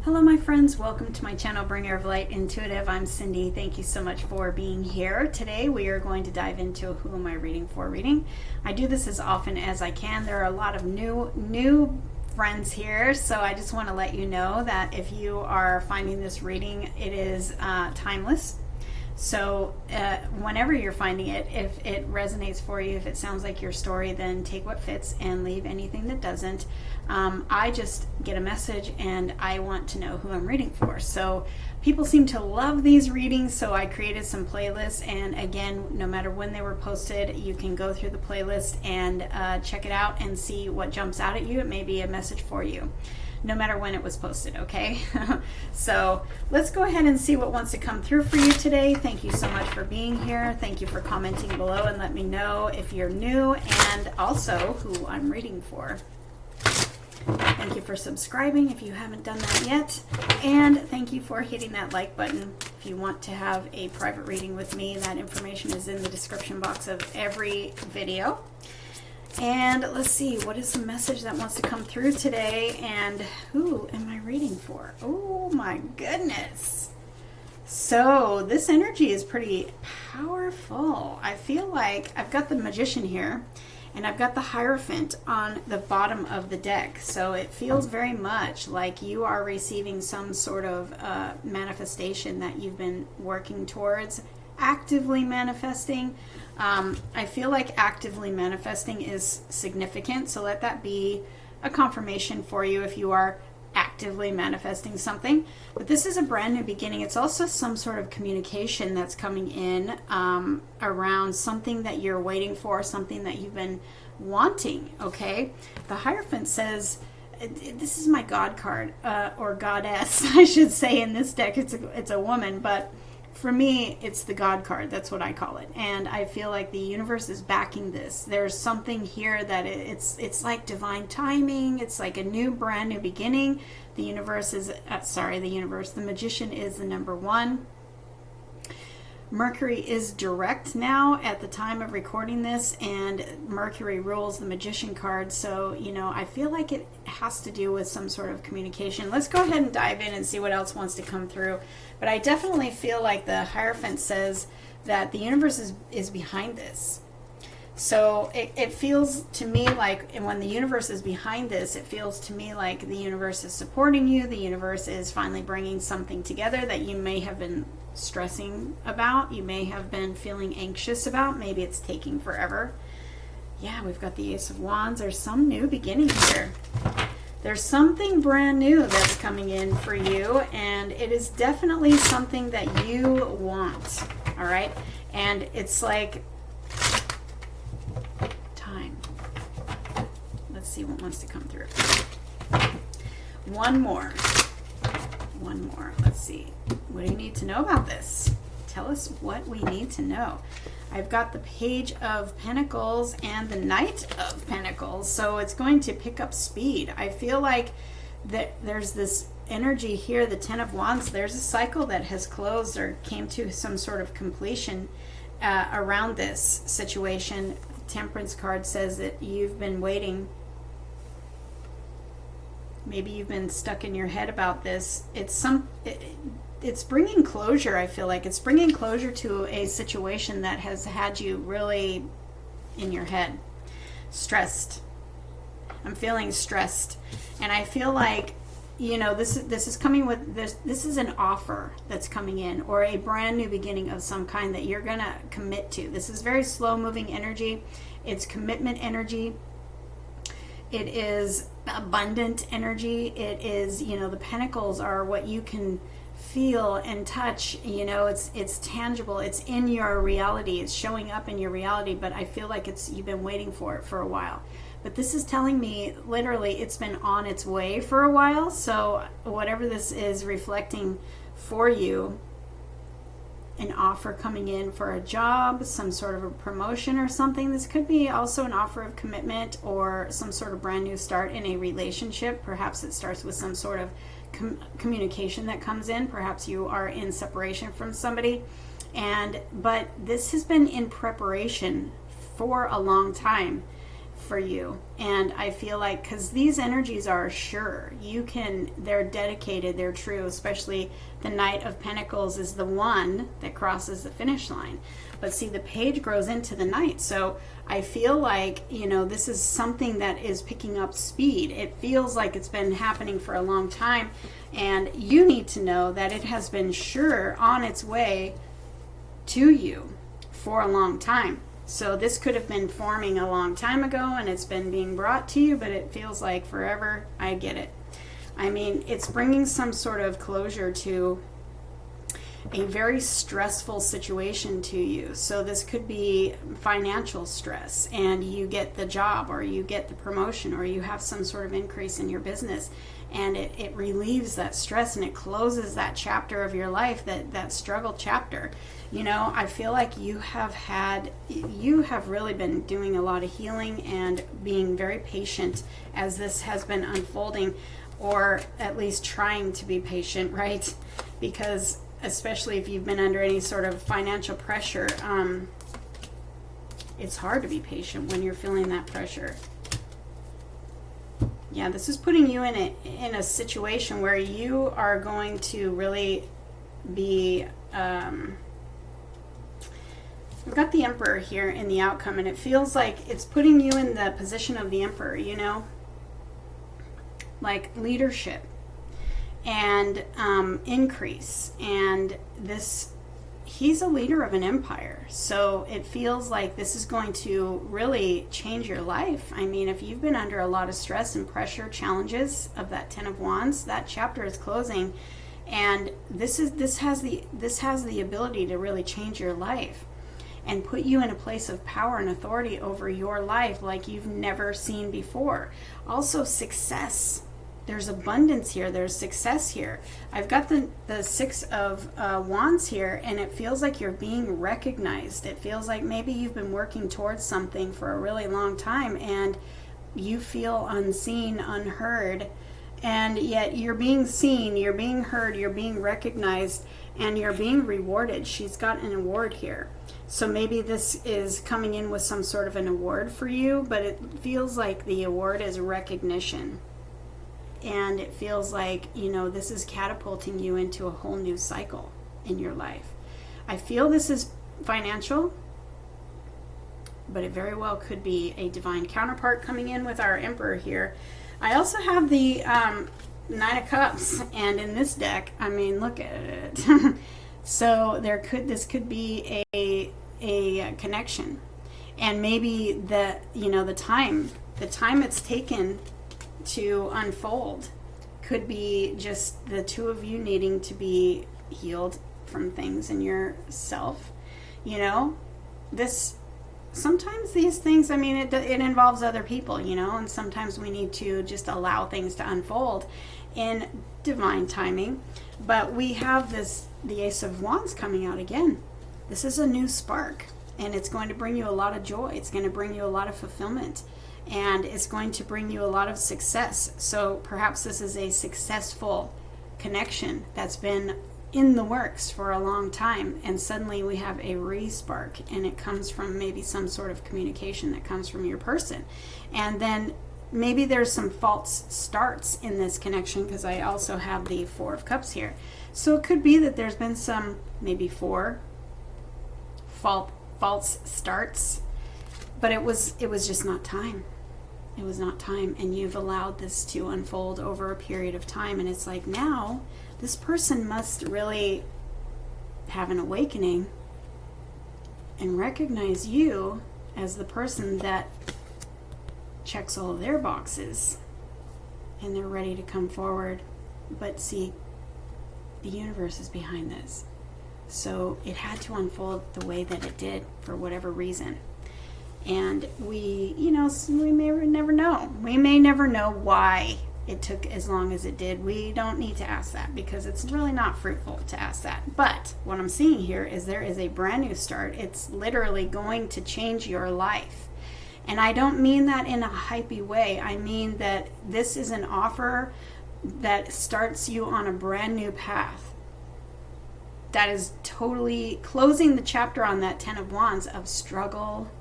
Hello my friends, welcome to my channel Bringer of Light Intuitive. I'm Cindy. Thank you so much for being here. Today we are going to dive into a Who Am I Reading For reading. I do this as often as I can. There are a lot of new friends here, so I just want to let you know that if you are finding this reading, it is timeless. So whenever you're finding it, if it resonates for you, if it sounds like your story, then take what fits and leave anything that doesn't. I just get a message and I want to know who I'm reading for. So people seem to love these readings, so I created some playlists, and again, no matter when they were posted, you can go through the playlist and check it out and see what jumps out at you. It may be a message for you, no matter when it was posted, okay? So let's go ahead and see what wants to come through for you today. Thank you so much for being here. Thank you for commenting below and let me know if you're new and also who I'm reading for. Thank you for subscribing if you haven't done that yet. And thank you for hitting that like button. If you want to have a private reading with me, that information is in the description box of every video. And let's see, what is the message that wants to come through today, and who am I reading for? Oh my goodness. So this energy is pretty powerful. I feel like I've got the Magician here, and I've got the Hierophant on the bottom of the deck. So it feels very much like you are receiving some sort of manifestation that you've been working towards, actively manifesting. I feel like actively manifesting is significant, so let that be a confirmation for you if you are actively manifesting something. But this is a brand new beginning. It's also some sort of communication that's coming in around something that you're waiting for, something that you've been wanting, okay? The Hierophant says, this is my God card, or goddess, I should say. In this deck, it's a woman, but for me, it's the God card. That's what I call it. And I feel like the universe is backing this. There's something here that it's like divine timing. It's like a brand new beginning. The universe is, the Magician is the number one. Mercury is direct now at the time of recording this, and Mercury rules the Magician card. So, I feel like it has to do with some sort of communication. Let's go ahead and dive in and see what else wants to come through. But I definitely feel like the Hierophant says that the universe is behind this. So it feels to me like, and when the universe is behind this, it feels to me like the universe is supporting you. The universe is finally bringing something together that you may have been stressing about. You may have been feeling anxious about. Maybe it's taking forever. Yeah, we've got the Ace of Wands. There's some new beginning here. There's something brand new that's coming in for you, and it is definitely something that you want, all right? And it's like time. Let's see what wants to come through. One more. Let's see. What do you need to know about this? Tell us what we need to know. I've got the Page of Pentacles and the Knight of Pentacles, so it's going to pick up speed. I feel like there's this energy here, the Ten of Wands. There's a cycle that has closed or came to some sort of completion around this situation. The Temperance card says that you've been waiting. Maybe you've been stuck in your head about this. It's bringing closure. I feel like it's bringing closure to a situation that has had you really in your head, stressed. I'm feeling stressed, and I feel like this is coming with this. This is an offer that's coming in, or a brand new beginning of some kind that you're gonna commit to. This is very slow moving energy. It's commitment energy. It is abundant energy. It is, the pentacles are what you can feel and touch. It's tangible. It's in your reality. It's showing up in your reality, but I feel like you've been waiting for it for a while. But this is telling me literally it's been on its way for a while. So whatever this is reflecting for you, an offer coming in for a job, some sort of a promotion or something. This could be also an offer of commitment or some sort of brand new start in a relationship. Perhaps it starts with some sort of communication that comes in. Perhaps you are in separation from somebody, but this has been in preparation for a long time. for you. And I feel like, because these energies are sure, they're dedicated, they're true, especially the Knight of Pentacles is the one that crosses the finish line. But see, the Page grows into the Knight. So I feel like, this is something that is picking up speed. It feels like it's been happening for a long time. And you need to know that it has been sure on its way to you for a long time. So this could have been forming a long time ago and it's been being brought to you, but it feels like forever. I get it. I mean, it's bringing some sort of closure to a very stressful situation to you. So this could be financial stress and you get the job or you get the promotion or you have some sort of increase in your business, and it relieves that stress and it closes that chapter of your life, that struggle chapter. I feel like you have really been doing a lot of healing and being very patient as this has been unfolding, or at least trying to be patient, right? Because especially if you've been under any sort of financial pressure, it's hard to be patient when you're feeling that pressure. Yeah, this is putting you in a situation where you are going to really be... We've got the Emperor here in the outcome, and it feels like it's putting you in the position of the Emperor, like leadership and increase. And he's a leader of an empire, so it feels like this is going to really change your life. I mean, if you've been under a lot of stress and pressure, challenges of that Ten of Wands, that chapter is closing, and this has the ability to really change your life and put you in a place of power and authority over your life like you've never seen before. Also, success. There's abundance here. There's success here. I've got the Six of Wands here, and it feels like you're being recognized. It feels like maybe you've been working towards something for a really long time, and you feel unseen, unheard, and yet you're being seen, you're being heard, you're being recognized, and you're being rewarded. She's got an award here. So maybe this is coming in with some sort of an award for you, but it feels like the award is recognition. And it feels like, this is catapulting you into a whole new cycle in your life. I feel this is financial, but it very well could be a divine counterpart coming in with our Emperor here. I also have the Nine of Cups, and in this deck, I mean, look at it. So this could be a connection, and maybe the time it's taken to unfold could be just the two of you needing to be healed from things in yourself. Sometimes these things, I mean, it involves other people, and sometimes we need to just allow things to unfold in divine timing. But we have the Ace of Wands coming out again. This is a new spark, and it's going to bring you a lot of joy. It's going to bring you a lot of fulfillment, and it's going to bring you a lot of success. So perhaps this is a successful connection that's been in the works for a long time, and suddenly we have a re-spark, and it comes from maybe some sort of communication that comes from your person. And then maybe there's some false starts in this connection, because I also have the Four of Cups here. So it could be that there's been some, maybe 4 false starts, but it was just not time. It was not time, and you've allowed this to unfold over a period of time, and it's like now this person must really have an awakening and recognize you as the person that checks all of their boxes, and they're ready to come forward. But see, the universe is behind this, so it had to unfold the way that it did for whatever reason. And we may never know. We may never know why it took as long as it did. We don't need to ask that, because it's really not fruitful to ask that. But what I'm seeing here is there is a brand new start. It's literally going to change your life. And I don't mean that in a hypey way. I mean that this is an offer that starts you on a brand new path. That is totally closing the chapter on that Ten of Wands of struggle,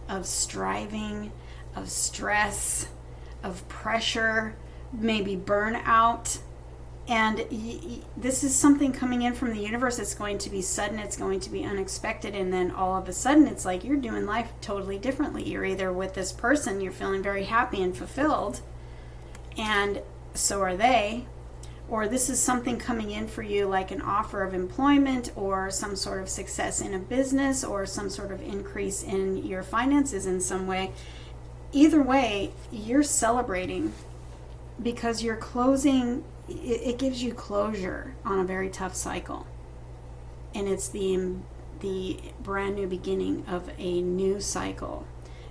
of striving, of stress, of pressure, maybe burnout. And this is something coming in from the universe. It's going to be sudden, it's going to be unexpected, and then all of a sudden it's like you're doing life totally differently. You're either with this person, you're feeling very happy and fulfilled, and so are they, or this is something coming in for you like an offer of employment or some sort of success in a business or some sort of increase in your finances in some way. Either way, you're celebrating because you're closing. It gives you closure on a very tough cycle, and it's the brand new beginning of a new cycle.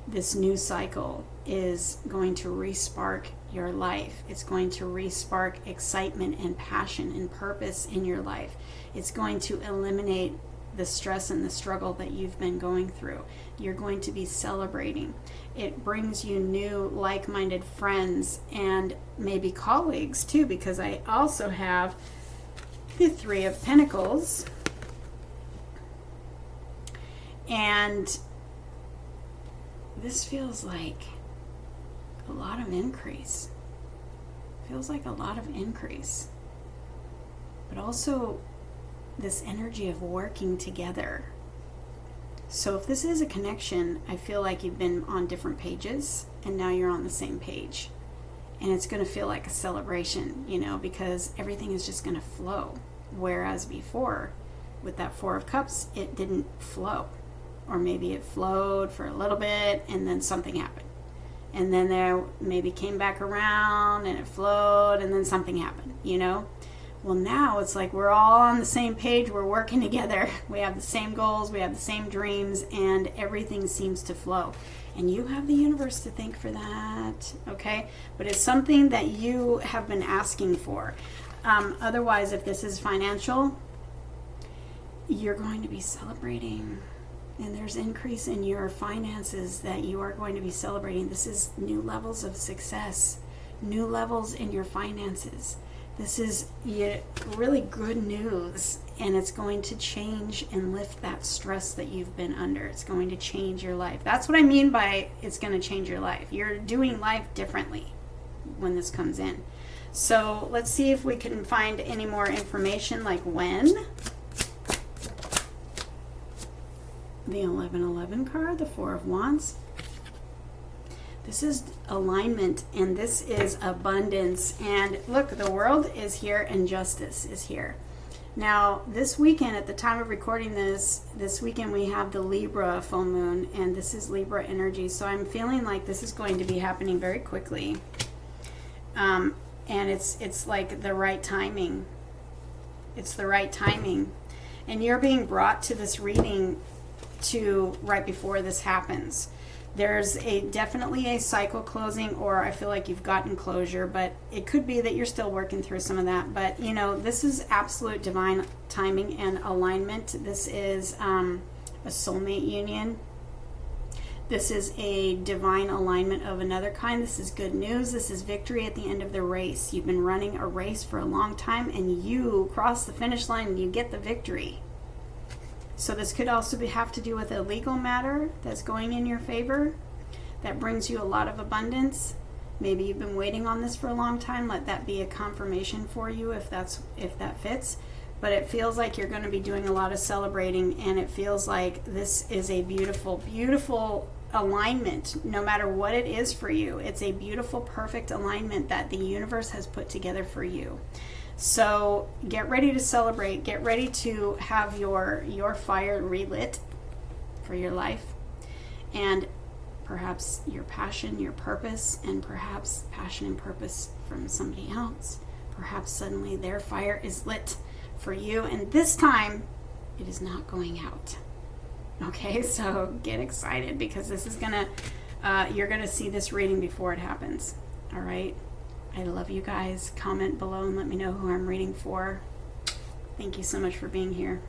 This new cycle is going to re-spark your life. It's going to re-spark excitement and passion and purpose in your life. It's going to eliminate the stress and the struggle that you've been going through. You're going to be celebrating. It brings you new like-minded friends and maybe colleagues too, because I also have the Three of Pentacles, and this feels like a lot of increase. Feels like a lot of increase, but also this energy of working together. So if this is a connection, I feel like you've been on different pages and now you're on the same page. And it's going to feel like a celebration, because everything is just going to flow. Whereas before, with that Four of Cups, it didn't flow. Or maybe it flowed for a little bit and then something happened. And then there maybe came back around and it flowed and then something happened, Well, now it's like we're all on the same page. We're working together. We have the same goals. We have the same dreams, and everything seems to flow. And you have the universe to thank for that, okay? But it's something that you have been asking for. Otherwise, if this is financial, you're going to be celebrating. And there's increase in your finances that you are going to be celebrating. This is new levels of success, new levels in your finances. This is really good news, and it's going to change and lift that stress that you've been under. It's going to change your life. That's what I mean by it's going to change your life. You're doing life differently when this comes in. So let's see if we can find any more information, like when. The 1111 card, the Four of Wands. This is alignment, and this is abundance. And look, the world is here and justice is here. Now, this weekend, at the time of recording this weekend we have the Libra full moon, and this is Libra energy. So I'm feeling like this is going to be happening very quickly. And it's like the right timing. It's the right timing. And you're being brought to this reading to right before this happens. There's definitely a cycle closing, or I feel like you've gotten closure, but it could be that you're still working through some of that. But this is absolute divine timing and alignment. This is a soulmate union. This is a divine alignment of another kind. This is good news. This is victory at the end of the race. You've been running a race for a long time, and you cross the finish line and you get the victory. So this could also have to do with a legal matter that's going in your favor that brings you a lot of abundance. Maybe you've been waiting on this for a long time. Let that be a confirmation for you if that fits. But it feels like you're going to be doing a lot of celebrating, and it feels like this is a beautiful, beautiful alignment. No matter what it is for you, it's a beautiful, perfect alignment that the universe has put together for you. So get ready to celebrate. Get ready to have your fire relit for your life, and perhaps your passion, your purpose, and perhaps passion and purpose from somebody else. Perhaps suddenly their fire is lit for you, and this time it is not going out. Okay, so get excited, because this is you're gonna see this reading before it happens. All right. I love you guys. Comment below and let me know who I'm reading for. Thank you so much for being here.